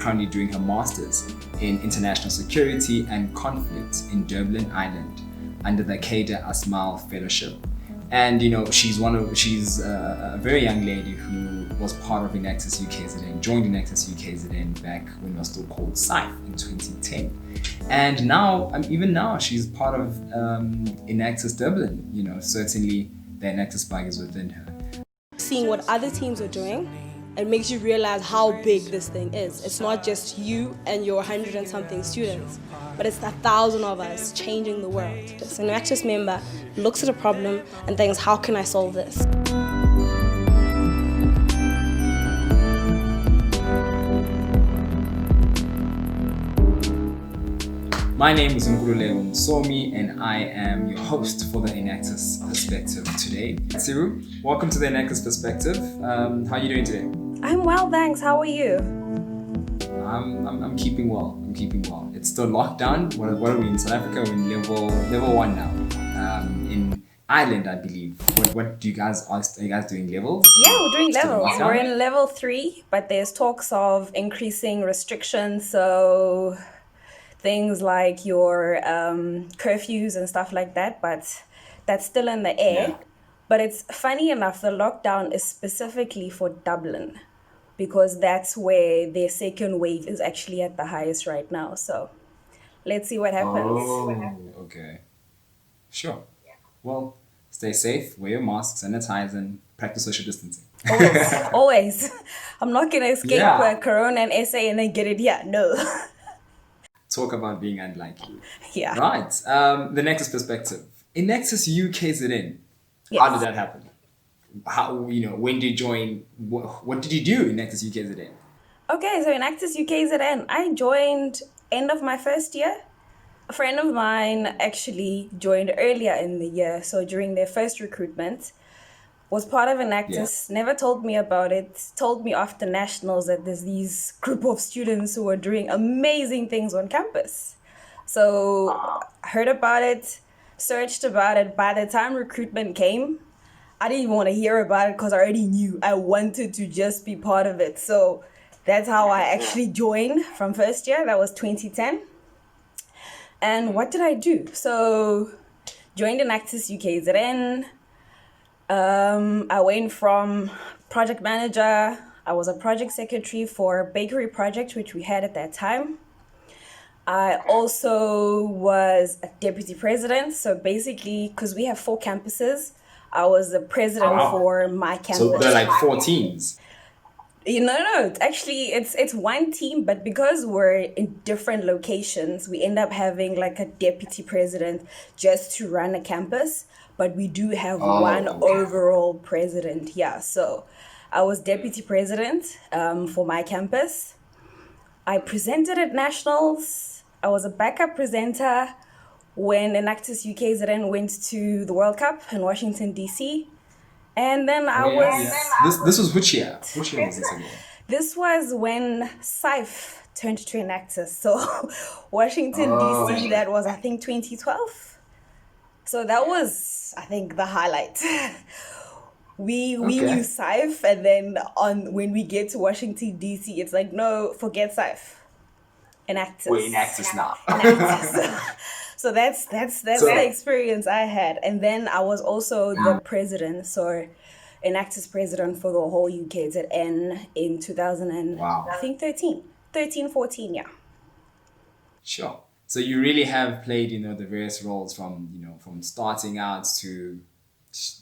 currently doing her master's in international security and conflict in Dublin, Ireland, under the Keda Asmal Fellowship. And she's a very young lady who was part of Enactus UKZN, joined Enactus UKZN back when it was still called SIFE in 2010. And even now, she's part of Enactus Dublin. Certainly the Enactus bug is within her. Seeing what other teams are doing, it makes you realize how big this thing is. It's not just you and your 100 and something students, but it's 1,000 of us changing the world. So an Enactus member looks at a problem and thinks, how can I solve this? My name is Nkululeko Msomi, and I am your host for the Enactus Perspective today. Siru, welcome to the Enactus Perspective. How are you doing today? I'm well, thanks. How are you? I'm keeping well. It's still lockdown. What are we in South Africa? We're in level 1 now. In Ireland, I believe. What do you guys are you guys doing levels? Yeah, we're doing levels. We're in level 3, but there's talks of increasing restrictions. So things like your curfews and stuff like that, but that's still in the air. Yeah. But it's funny enough, the lockdown is specifically for Dublin because that's where their second wave is actually at the highest right now. So let's see what happens. Oh, okay. Sure. Well, stay safe, wear your mask, sanitize, and practice social distancing. Always. I'm not going to escape Corona and SA and then get it here. No. Talk about being unlikely. Yeah. Right. The Enactus Perspective. Enactus UKZN. Yes. How did that happen? How, when did you join? What did you do in Enactus UKZN? Okay, so Enactus UKZN, I joined end of my first year. A friend of mine actually joined earlier in the year. So during their first recruitment, was part of Enactus, never told me about it, told me after nationals that there's these group of students who are doing amazing things on campus. So I heard about it, searched about it. By the time recruitment came, I didn't even want to hear about it because I already knew I wanted to just be part of it. So that's how I actually joined from first year. That was 2010. And what did I do? So joined Enactus UKZN. I went from project manager, I was a project secretary for a bakery project, which we had at that time. I also was a deputy president. So basically, because we have 4 campuses, I was the president for my campus. So they're like 4 teams? No, it's one team, but because we're in different locations, we end up having like a deputy president just to run a campus. But we do have one overall president. Yeah, so I was deputy president for my campus. I presented at nationals. I was a backup presenter when Enactus UKZN went to the World Cup in Washington, D.C. And then This was which year? Which year was this again? This was when SIFE turned to Enactus. So Washington, D.C., that was, I think, 2012. So that was, I think, the highlight. We knew SIFE, and then when we get to Washington, D.C., it's like, no, forget SIFE. Enactus. We're Enactus now. Enactus. So that's the experience I had. And then I was also the president, so Enactus president for the whole UKZN in 13, 14, yeah. Sure. So you really have played, the various roles from starting out to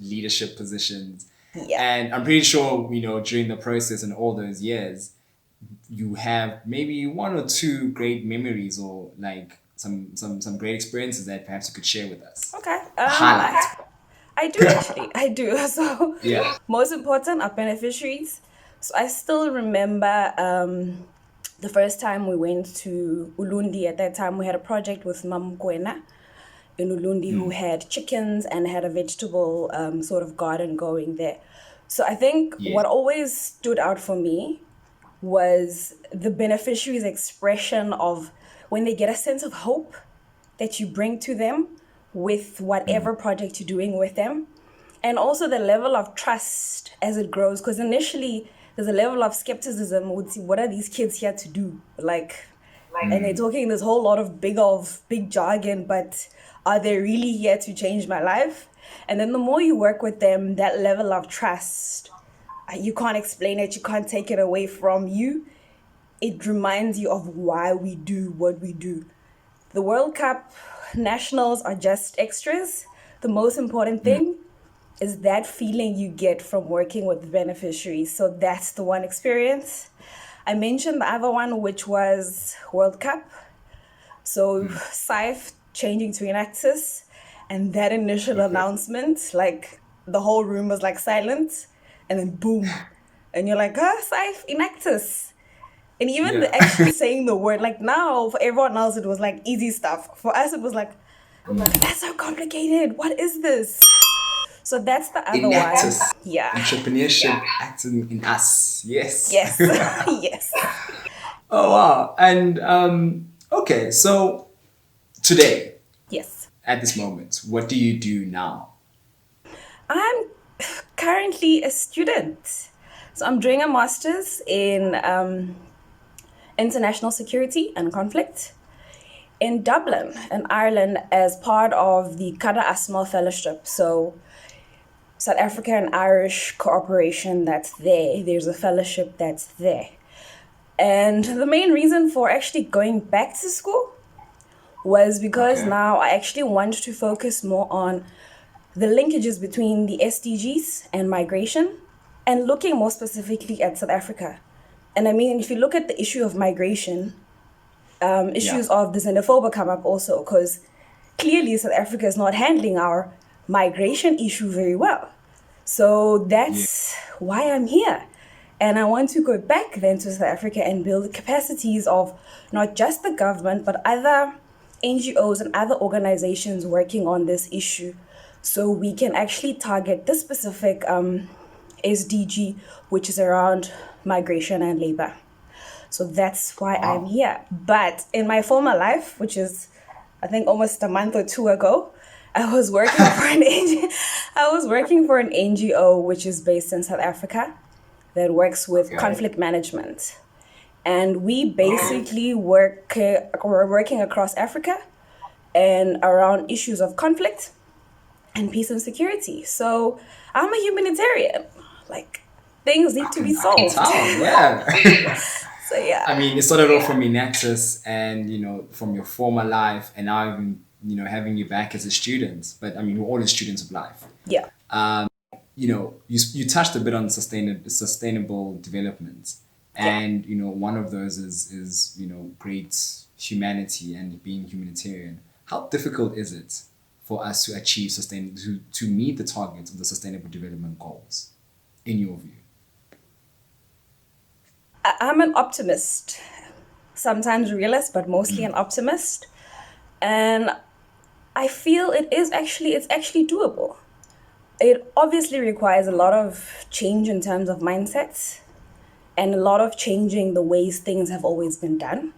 leadership positions. Yeah. And I'm pretty sure, during the process and all those years, you have maybe 1 or 2 great memories or like some great experiences that perhaps you could share with us. Okay. Highlight. I do actually. I do. So most important are beneficiaries. So I still remember the first time we went to Ulundi. At that time, we had a project with Mam Kwena in Ulundi who had chickens and had a vegetable sort of garden going there. So I think what always stood out for me was the beneficiaries' expression of when they get a sense of hope that you bring to them with whatever project you're doing with them. And also the level of trust as it grows, because initially there's a level of skepticism. Would see what are these kids here to do? And they're talking this whole lot of big jargon, but are they really here to change my life? And then the more you work with them, that level of trust, you can't explain it, you can't take it away from you. It reminds you of why we do what we do. The World Cup nationals are just extras. The most important thing is that feeling you get from working with beneficiaries. So that's the one experience. I mentioned the other one, which was World Cup. So SIFE changing to Enactus, and that initial announcement, like the whole room was like silent, and then boom, and you're like, SIFE, Enactus. And even the actually saying the word, like now for everyone else, it was like easy stuff. For us, it was like, that's so complicated. What is this? So that's the other Enactus. one. Yeah. Entrepreneurship acting in us. Yes. Yes. Yes. Oh, wow. And okay, so today, Yes. at this moment, what do you do now? I'm currently a student. So I'm doing a master's in international security and conflict in Dublin, in Ireland, as part of the Kada Asmal Fellowship. So South Africa and Irish cooperation that's there. There's a fellowship that's there. And the main reason for actually going back to school was because now I actually want to focus more on the linkages between the SDGs and migration, and looking more specifically at South Africa. And I mean, if you look at the issue of migration, issues of the xenophobia come up also, because clearly South Africa is not handling our migration issue very well. So that's why I'm here. And I want to go back then to South Africa and build capacities of not just the government, but other NGOs and other organizations working on this issue, so we can actually target this specific SDG, which is around migration and labor. So that's why I'm here. But in my former life, which is I think almost a month or two ago, I was working for an NGO which is based in South Africa that works with conflict management. And we basically we're working across Africa and around issues of conflict and peace and security. So I'm a humanitarian. Like, things need to be solved. So yeah. I mean, it started off from Enactus and, from your former life, and now even, having you back as a student. But I mean, we're all students of life. Yeah. You touched a bit on sustainable development. And, one of those is great humanity and being humanitarian. How difficult is it for us to achieve to meet the targets of the Sustainable Development Goals, in your view? I'm an optimist, sometimes realist, but mostly an optimist. And I feel it's actually doable. It obviously requires a lot of change in terms of mindsets and a lot of changing the ways things have always been done.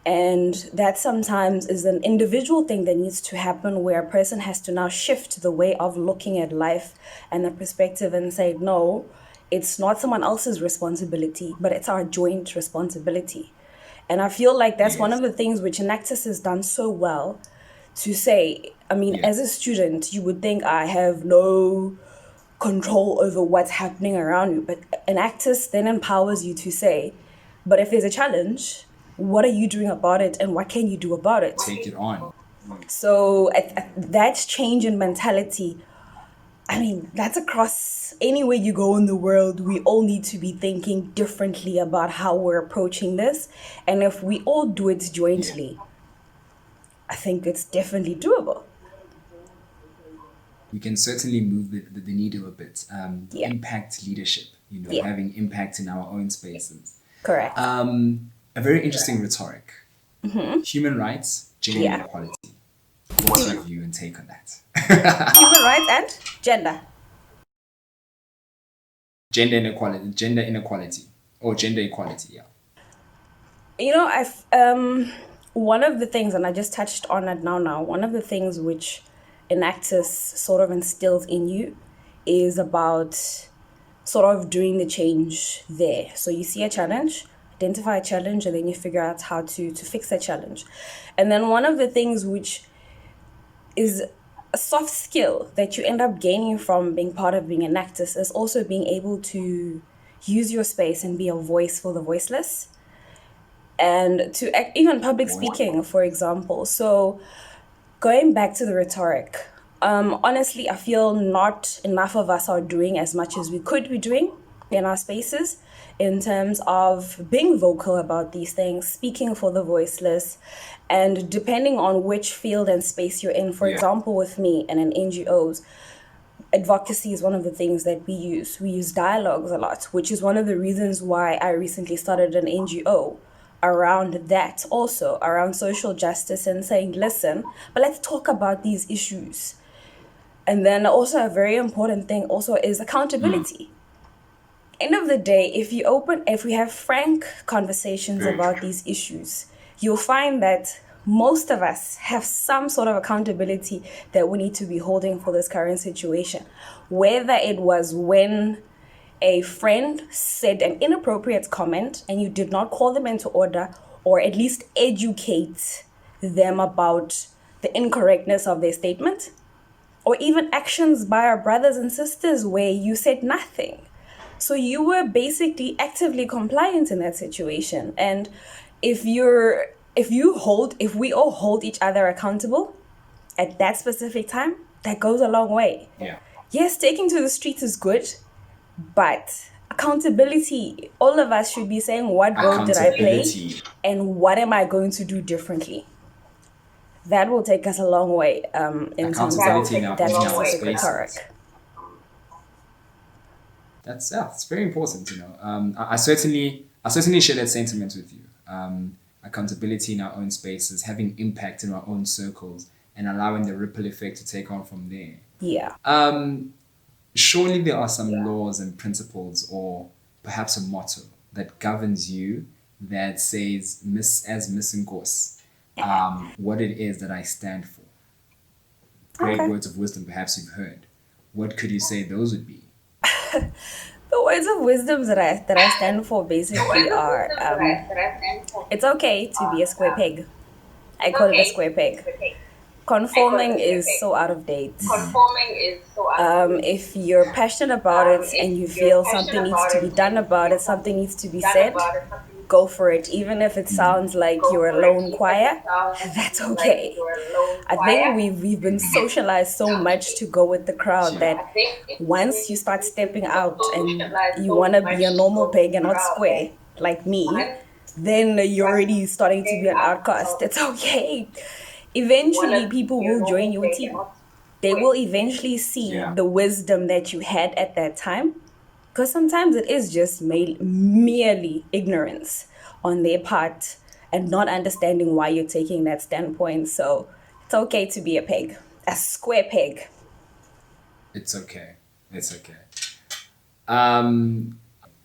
And that sometimes is an individual thing that needs to happen, where a person has to now shift the way of looking at life and the perspective and say, no, it's not someone else's responsibility, but it's our joint responsibility. And I feel like that's one of the things which Enactus has done so well to say, I mean, as a student, you would think I have no control over what's happening around you. But Enactus then empowers you to say, but if there's a challenge, what are you doing about it and what can you do about it? Take it on. So that's change in mentality. I mean, that's across anywhere you go in the world. We all need to be thinking differently about how we're approaching this. And if we all do it jointly, I think it's definitely doable. We can certainly move the needle a bit. Impact leadership, having impact in our own spaces. Correct. A very interesting rhetoric. Human rights, gender inequality. What's your view and take on that? Human rights and gender. Gender inequality, or gender equality, one of the things, and I just touched on it now, one of the things which Enactus sort of instills in you is about sort of doing the change there. So you see a challenge, identify a challenge, and then you figure out how to fix that challenge. And then one of the things which is a soft skill that you end up gaining from being part of being Enactus is also being able to use your space and be a voice for the voiceless, and to even public speaking, for example. So going back to the rhetoric, honestly, I feel not enough of us are doing as much as we could be doing in our spaces in terms of being vocal about these things, speaking for the voiceless, and depending on which field and space you're in. For example, with me and in NGOs, advocacy is one of the things that we use. We use dialogues a lot, which is one of the reasons why I recently started an NGO around that, also around social justice and saying, listen, but let's talk about these issues. And then also a very important thing also is accountability. End of the day, if we have frank conversations about these issues, you'll find that most of us have some sort of accountability that we need to be holding for this current situation. Whether it was when a friend said an inappropriate comment and you did not call them into order, or at least educate them about the incorrectness of their statement, or even actions by our brothers and sisters where you said nothing. So you were basically actively compliant in that situation. And if we all hold each other accountable at that specific time, that goes a long way. Yeah. Yes, taking to the streets is good, but accountability, all of us should be saying, what role did I play and what am I going to do differently? That will take us a long way in terms of that specific rhetoric. That's it's very important, I certainly share that sentiment with you. Accountability in our own spaces, having impact in our own circles, and allowing the ripple effect to take on from there. Yeah. Surely there are some laws and principles, or perhaps a motto that governs you that says, Ms Nkosi, what it is that I stand for. Great words of wisdom, perhaps you've heard. What could you say those would be? The words of wisdom that I stand for basically are, it's okay to be a square peg. I call it a square peg. Conforming is so out of date. If you're passionate about it and you feel something needs to be done about it, something needs to be said, go for it. Even if it sounds like you're a lone choir, that's okay. I think we've been socialized so much to go with the crowd that once you start stepping out and you want to be a normal peg and not square like me, then you're already starting to be an outcast. It's okay. Eventually, people will join your team. They will eventually see the wisdom that you had at that time. Because sometimes it is just merely ignorance on their part and not understanding why you're taking that standpoint. So it's okay to be a peg, a square peg. It's okay.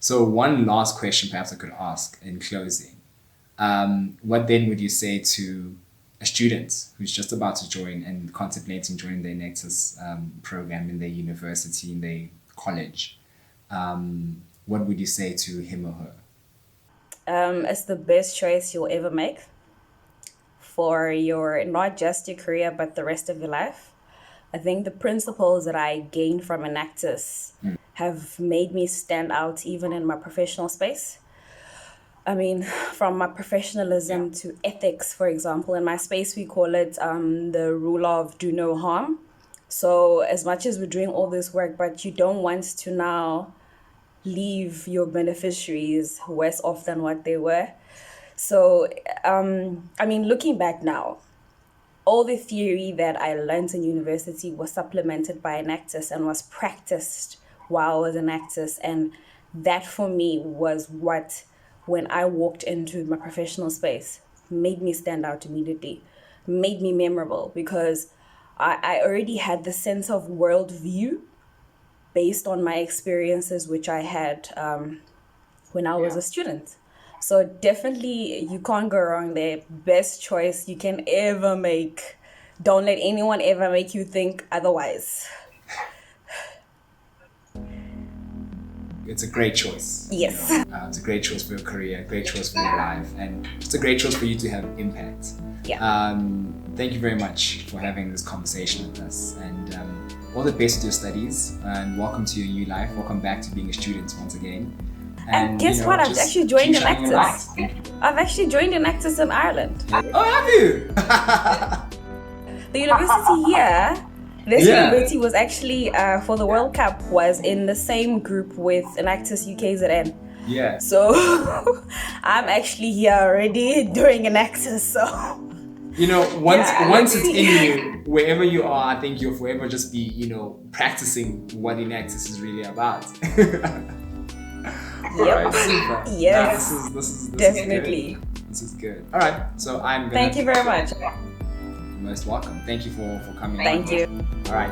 So one last question perhaps I could ask in closing. What then would you say to a student who's just about to join and contemplating joining the Enactus program in their university, in their college? What would you say to him or her? It's the best choice you'll ever make for not just your career, but the rest of your life. I think the principles that I gained from Enactus have made me stand out even in my professional space. I mean, from my professionalism to ethics, for example, in my space, we call it the rule of do no harm. So as much as we're doing all this work, but you don't want to now leave your beneficiaries worse off than what they were. So, looking back now, all the theory that I learned in university was supplemented by Enactus and was practiced while I was in Enactus. And that for me was what, when I walked into my professional space, made me stand out immediately, made me memorable, because I already had the sense of worldview based on my experiences, which I had when I was a student. So definitely you can't go wrong there. Best choice you can ever make. Don't let anyone ever make you think otherwise. it's a great choice. Yes. It's a great choice for your career, great choice for your life, and it's a great choice for you to have impact. Yeah. Thank you very much for having this conversation with us, and all the best with your studies, and welcome to your new life. Welcome back to being a student once again. And guess what? I've actually joined Enactus. I've actually joined Enactus in Ireland. Oh, have you? The university here, university was actually, for the World Cup, was in the same group with Enactus UKZN. Yeah. So I'm actually here already doing Enactus, so... Once it's in you, wherever you are, I think you'll forever just be, practicing what Enactus is really about. Yep. Alright, super. Yes. This is definitely. This is good. All right, so I'm gonna. Thank you very much. You're most welcome. Thank you for coming. Thank you. All right.